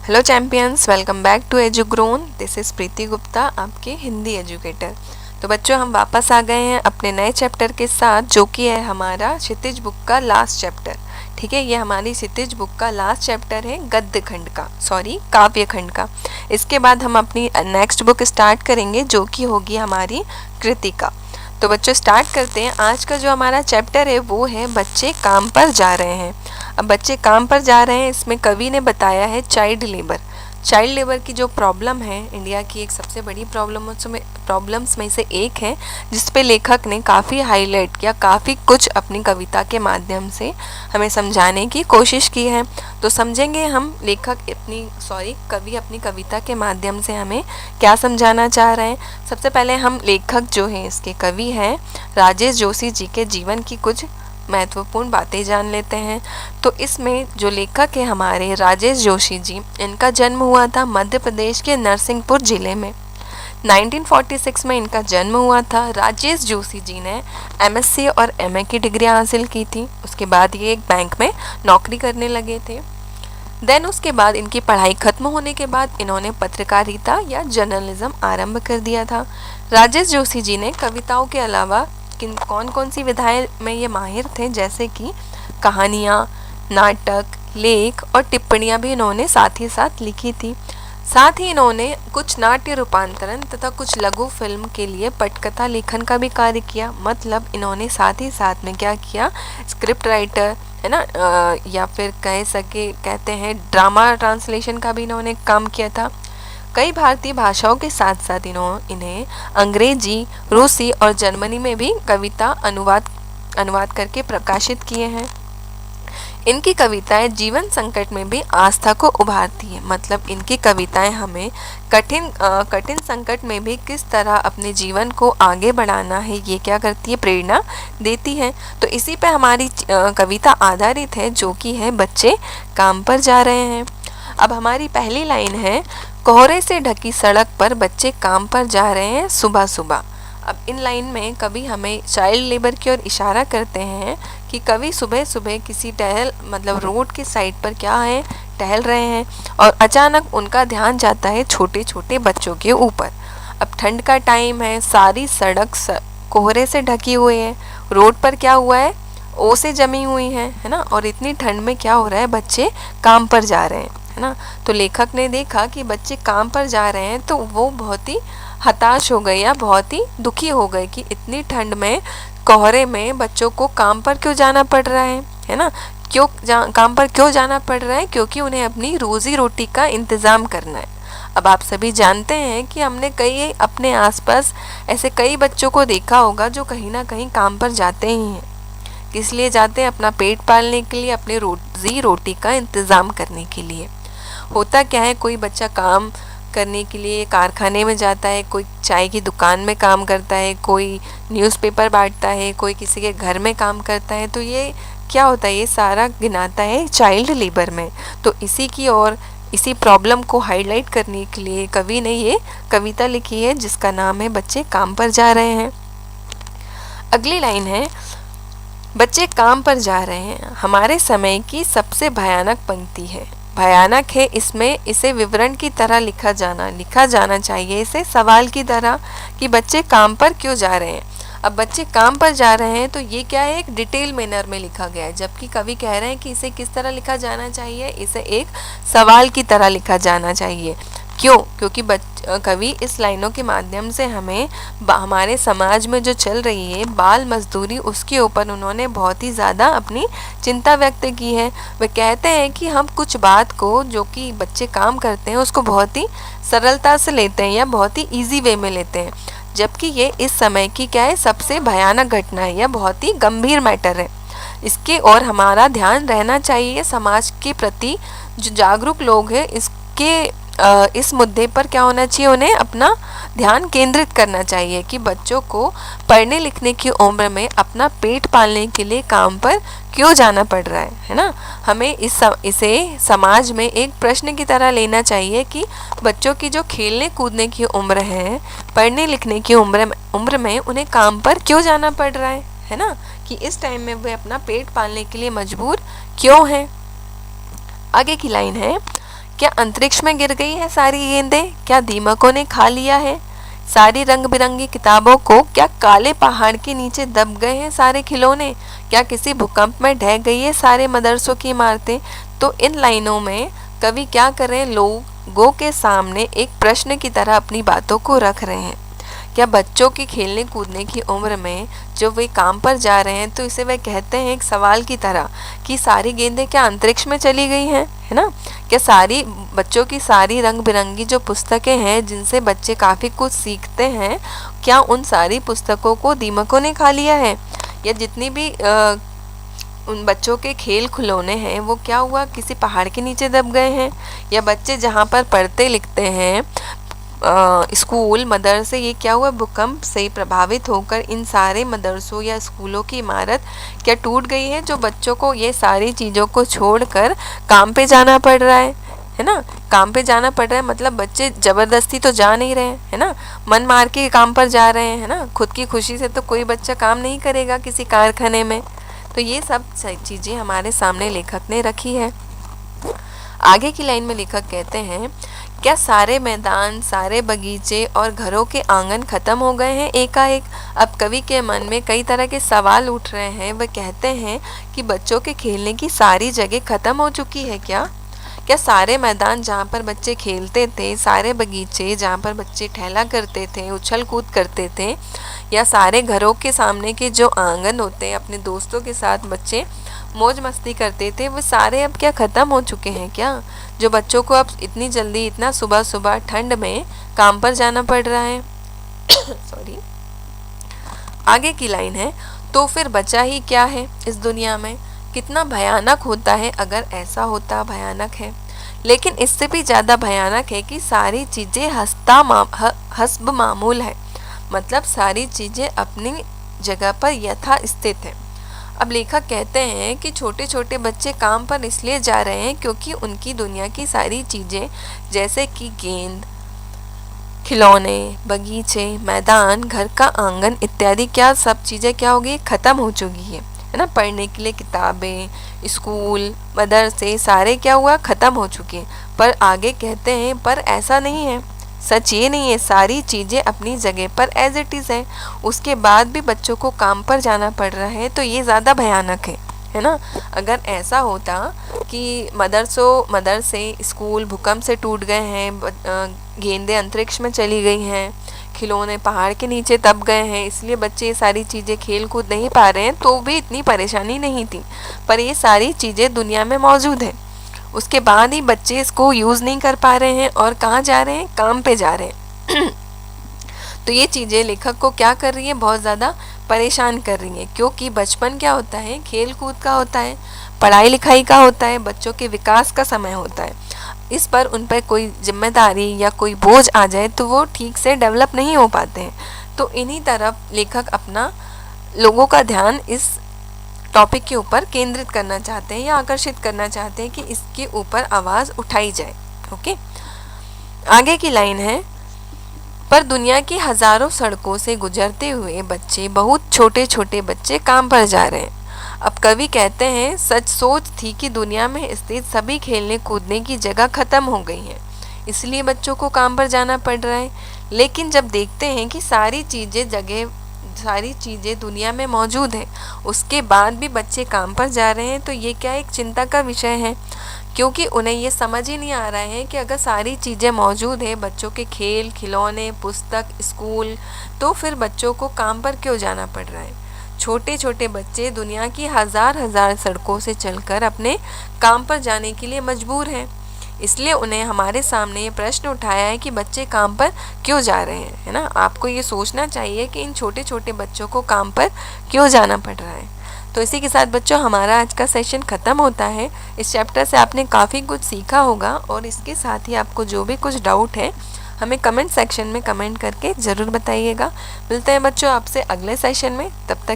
Hello champions, welcome back to Edugrown. This is Preeti Gupta, आपके Hindi educator. तो बच्चों, हम वापस आ गए हैं अपने नए चैप्टर के साथ, जो कि है हमारा क्षितिज बुक का लास्ट चैप्टर। ठीक है, ये हमारी क्षितिज बुक का लास्ट चैप्टर है गद्य खंड का, काव्य खंड का। इसके बाद हम अपनी नेक्स्ट बुक स्टार्ट करेंगे, जो कि होगी हमारी कृतिका। तो बच्चों, स्टार्ट करते हैं। आज का जो हमारा चैप्टर है वो है बच्चे काम पर जा रहे हैं। अब बच्चे काम पर जा रहे हैं, इसमें कवि ने बताया है चाइल्ड लेबर। चाइल्ड लेबर की जो प्रॉब्लम है, इंडिया की एक सबसे बड़ी प्रॉब्लम्स में से एक है, जिस पे लेखक ने काफ़ी हाईलाइट किया, काफ़ी कुछ अपनी कविता के माध्यम से हमें समझाने की कोशिश की है। तो समझेंगे हम कवि अपनी कविता के माध्यम से हमें क्या समझाना चाह रहे हैं। सबसे पहले हम लेखक जो हैं, इसके कवि हैं राजेश जोशी जी के जीवन की कुछ महत्वपूर्ण बातें जान लेते हैं। तो इसमें जो लेखक है हमारे राजेश जोशी जी, इनका जन्म हुआ था मध्य प्रदेश के नरसिंहपुर जिले में। 1946 में इनका जन्म हुआ था। राजेश जोशी जी ने एमएससी और एमए की डिग्री हासिल की थी। उसके बाद ये एक बैंक में नौकरी करने लगे थे। देन उसके बाद इनकी पढ़ाई खत्म होने के बाद इन्होंने पत्रकारिता या जर्नलिज्म आरंभ कर दिया था। राजेश जोशी जी ने कविताओं के अलावा कौन कौन सी विधाएं में ये माहिर थे, जैसे कि कहानियाँ, नाटक, लेख और टिप्पणियाँ भी इन्होंने साथ ही साथ लिखी थी। साथ ही इन्होंने कुछ नाट्य रूपांतरण तथा कुछ लघु फिल्म के लिए पटकथा लेखन का भी कार्य किया। मतलब इन्होंने साथ ही साथ में क्या किया, स्क्रिप्ट राइटर है ना, या फिर कहते हैं ड्रामा ट्रांसलेशन का भी इन्होंने काम किया था। कई भारतीय भाषाओं के साथ साथ इन्हें अंग्रेजी, रूसी और जर्मनी में भी कविता अनुवाद करके प्रकाशित किए हैं। इनकी कविताएं जीवन संकट में भी आस्था को उभारती है। मतलब इनकी कविताएं हमें कठिन संकट में भी किस तरह अपने जीवन को आगे बढ़ाना है, ये क्या करती है, प्रेरणा देती है। तो इसी पे हमारी कविता आधारित है, जो कि है बच्चे काम पर जा रहे हैं। अब हमारी पहली लाइन है, कोहरे से ढकी सड़क पर बच्चे काम पर जा रहे हैं सुबह सुबह। अब इन लाइन में कवि हमें चाइल्ड लेबर की ओर इशारा करते हैं कि कवि सुबह सुबह किसी रोड की साइड पर क्या है, टहल रहे हैं, और अचानक उनका ध्यान जाता है छोटे छोटे बच्चों के ऊपर। अब ठंड का टाइम है, सारी सड़क कोहरे से ढकी हुई है, रोड पर क्या हुआ है, ओसे जमी हुई है ना। और इतनी ठंड में क्या हो रहा है, बच्चे काम पर जा रहे हैं, है ना। तो लेखक ने देखा कि बच्चे काम पर जा रहे हैं, तो वो बहुत ही हताश हो गए या बहुत ही दुखी हो गए कि इतनी ठंड में, कोहरे में बच्चों को काम पर क्यों जाना पड़ रहा है ना। काम पर क्यों जाना पड़ रहा है, क्योंकि उन्हें अपनी रोजी रोटी का इंतज़ाम करना है। अब आप सभी जानते हैं कि हमने अपने आसपास ऐसे कई बच्चों को देखा होगा जो कहीं ना कहीं काम पर जाते ही हैं। किस लिए जाते हैं, अपना पेट पालने के लिए, अपनी रोजी रोटी का इंतज़ाम करने के लिए। होता क्या है, कोई बच्चा काम करने के लिए कारखाने में जाता है, कोई चाय की दुकान में काम करता है, कोई न्यूज़पेपर बांटता है, कोई किसी के घर में काम करता है। तो ये क्या होता है, ये सारा गिनाता है चाइल्ड लेबर में। तो इसी प्रॉब्लम को हाईलाइट करने के लिए कवि ने ये कविता लिखी है, जिसका नाम है बच्चे काम पर जा रहे हैं। अगली लाइन है, बच्चे काम पर जा रहे हैं हमारे समय की सबसे भयानक पंक्ति है। भयानक है, इसमें इसे विवरण की तरह लिखा जाना चाहिए, इसे सवाल की तरह, कि बच्चे काम पर क्यों जा रहे हैं। अब बच्चे काम पर जा रहे हैं, तो ये क्या है, एक डिटेल मैनर में लिखा गया है। जबकि कवि कह रहे हैं कि इसे किस तरह लिखा जाना चाहिए, इसे एक सवाल की तरह लिखा जाना चाहिए। क्यों? क्योंकि कवि इस लाइनों के माध्यम से हमें हमारे समाज में जो चल रही है बाल मजदूरी, उसके ऊपर उन्होंने बहुत ही ज़्यादा अपनी चिंता व्यक्त की है। वे कहते हैं कि हम कुछ बात को, जो कि बच्चे काम करते हैं, उसको बहुत ही सरलता से लेते हैं या बहुत ही ईजी वे में लेते हैं, जबकि ये इस समय की क्या है, सबसे भयानक घटना है या बहुत ही गंभीर मैटर है। इसके और हमारा ध्यान रहना चाहिए। समाज के प्रति जो जागरूक लोग हैं, इस मुद्दे पर क्या होना चाहिए, उन्हें अपना ध्यान केंद्रित करना चाहिए कि बच्चों को पढ़ने लिखने की उम्र में अपना पेट पालने के लिए काम पर क्यों जाना पड़ रहा है ना। हमें इसे समाज में एक प्रश्न की तरह लेना चाहिए कि बच्चों की जो खेलने कूदने की उम्र है, पढ़ने लिखने की उम्र में उन्हें काम पर क्यों जाना पड़ रहा है ना, कि इस टाइम में वे अपना पेट पालने के लिए मजबूर क्यों हैं। आगे की लाइन है, क्या अंतरिक्ष में गिर गई है सारी गेंदें? क्या दीमकों ने खा लिया है सारी रंग बिरंगी किताबों को? क्या काले पहाड़ के नीचे दब गए हैं सारे खिलौने? क्या किसी भूकंप में ढह गई है सारे मदरसों की इमारतें? तो इन लाइनों में कवि क्या कर रहे हैं, लोगों के सामने एक प्रश्न की तरह अपनी बातों को रख रहे हैं। क्या बच्चों की खेलने कूदने की उम्र में जो वे काम पर जा रहे हैं, तो इसे वे कहते हैं एक सवाल की तरह कि सारी गेंदें क्या अंतरिक्ष में चली गई हैं, है ना? क्या सारी बच्चों की सारी रंग बिरंगी जो पुस्तकें हैं जिनसे बच्चे काफ़ी कुछ सीखते हैं, क्या उन सारी पुस्तकों को दीमकों ने खा लिया है? या जितनी भी उन बच्चों के खेल खिलौने हैं वो क्या हुआ, किसी पहाड़ के नीचे दब गए हैं? या बच्चे जहाँ पर पढ़ते लिखते हैं स्कूल मदरसे, ये क्या हुआ, भूकंप से प्रभावित होकर इन सारे मदरसों या स्कूलों की इमारत क्या टूट गई है, जो बच्चों को ये सारी चीज़ों को छोड़कर काम पे जाना पड़ रहा है ना? काम पे जाना पड़ रहा है मतलब बच्चे ज़बरदस्ती तो जा नहीं रहे हैं, है ना? मन मार के काम पर जा रहे हैं, है ना? खुद की खुशी से तो कोई बच्चा काम नहीं करेगा किसी कारखाने में। तो ये सब चीज़ें हमारे सामने लेखक ने रखी है। आगे की लाइन में लेखक कहते हैं, क्या सारे मैदान, सारे बगीचे और घरों के आंगन खत्म हो गए हैं एकाएक? अब कवि के मन में कई तरह के सवाल उठ रहे हैं। वह कहते हैं कि बच्चों के खेलने की सारी जगह खत्म हो चुकी है क्या? क्या सारे मैदान जहाँ पर बच्चे खेलते थे, सारे बगीचे जहाँ पर बच्चे टहला करते थे, उछल कूद करते थे, या सारे घरों के सामने के जो आंगन होते हैं, अपने दोस्तों के साथ बच्चे मौज मस्ती करते थे, वो सारे अब क्या ख़त्म हो चुके हैं क्या? जो बच्चों को अब इतनी जल्दी, इतना सुबह सुबह ठंड में काम पर जाना पड़ रहा है। सॉरी। आगे की लाइन है, तो फिर बचा ही क्या है इस दुनिया में? कितना भयानक होता है अगर ऐसा होता, भयानक है। लेकिन इससे भी ज़्यादा भयानक है कि सारी चीज़ें हस्ब मामूल है, मतलब सारी चीज़ें अपनी जगह पर यथा स्थित है। अब लेखक कहते हैं कि छोटे छोटे बच्चे काम पर इसलिए जा रहे हैं क्योंकि उनकी दुनिया की सारी चीज़ें जैसे कि गेंद, खिलौने, बगीचे, मैदान, घर का आंगन इत्यादि, क्या सब चीज़ें क्या हो गई, ख़त्म हो चुकी है ना? पढ़ने के लिए किताबें, स्कूल, मदरसे सारे क्या हुआ, ख़त्म हो चुके हैं। पर आगे कहते हैं, पर ऐसा नहीं है, सच ये नहीं है, सारी चीज़ें अपनी जगह पर एज इट इज़ है, उसके बाद भी बच्चों को काम पर जाना पड़ रहा है, तो ये ज़्यादा भयानक है ना? अगर ऐसा होता कि मदरसे स्कूल भूकंप से टूट गए हैं, गेंदें अंतरिक्ष में चली गई हैं, खिलौने पहाड़ के नीचे दब गए हैं, इसलिए बच्चे ये सारी चीज़ें खेल कूद नहीं पा रहे हैं, तो भी इतनी परेशानी नहीं थी। पर ये सारी चीज़ें दुनिया में मौजूद है, उसके बाद ही बच्चे इसको यूज़ नहीं कर पा रहे हैं और कहाँ जा रहे हैं, काम पे जा रहे हैं। तो ये चीज़ें लेखक को क्या कर रही है, बहुत ज़्यादा परेशान कर रही हैं, क्योंकि बचपन क्या होता है, खेल कूद का होता है, पढ़ाई लिखाई का होता है, बच्चों के विकास का समय होता है। इस पर उन पर कोई जिम्मेदारी या कोई बोझ आ जाए तो वो ठीक से डेवलप नहीं हो पाते हैं। तो इन्हीं तरफ लेखक अपना लोगों का ध्यान इस टॉपिक के ऊपर केंद्रित करना चाहते हैं या आकर्षित करना चाहते हैं कि इसके ऊपर आवाज़ उठाई जाए। ओके, आगे की लाइन है, पर दुनिया की हज़ारों सड़कों से गुजरते हुए बच्चे, बहुत छोटे छोटे बच्चे काम पर जा रहे हैं। अब कवि कहते हैं, सच सोच थी कि दुनिया में स्थित सभी खेलने कूदने की जगह ख़त्म हो गई है, इसलिए बच्चों को काम पर जाना पड़ रहा है। लेकिन जब देखते हैं कि सारी चीज़ें दुनिया में मौजूद है, उसके बाद भी बच्चे काम पर जा रहे हैं, तो ये क्या एक चिंता का विषय है, क्योंकि उन्हें ये समझ ही नहीं आ रहा है कि अगर सारी चीज़ें मौजूद है, बच्चों के खेल खिलौने, पुस्तक, स्कूल, तो फिर बच्चों को काम पर क्यों जाना पड़ रहा है। छोटे छोटे बच्चे दुनिया की हज़ार सड़कों से चलकर अपने काम पर जाने के लिए मजबूर हैं, इसलिए उन्हें हमारे सामने ये प्रश्न उठाया है कि बच्चे काम पर क्यों जा रहे हैं, है ना? आपको ये सोचना चाहिए कि इन छोटे छोटे बच्चों को काम पर क्यों जाना पड़ रहा है। तो इसी के साथ बच्चों हमारा आज का सेशन ख़त्म होता है। इस चैप्टर से आपने काफ़ी कुछ सीखा होगा, और इसके साथ ही आपको जो भी कुछ डाउट है हमें कमेंट सेक्शन में कमेंट करके ज़रूर बताइएगा। मिलते हैं बच्चों आपसे अगले सेशन में, तब तक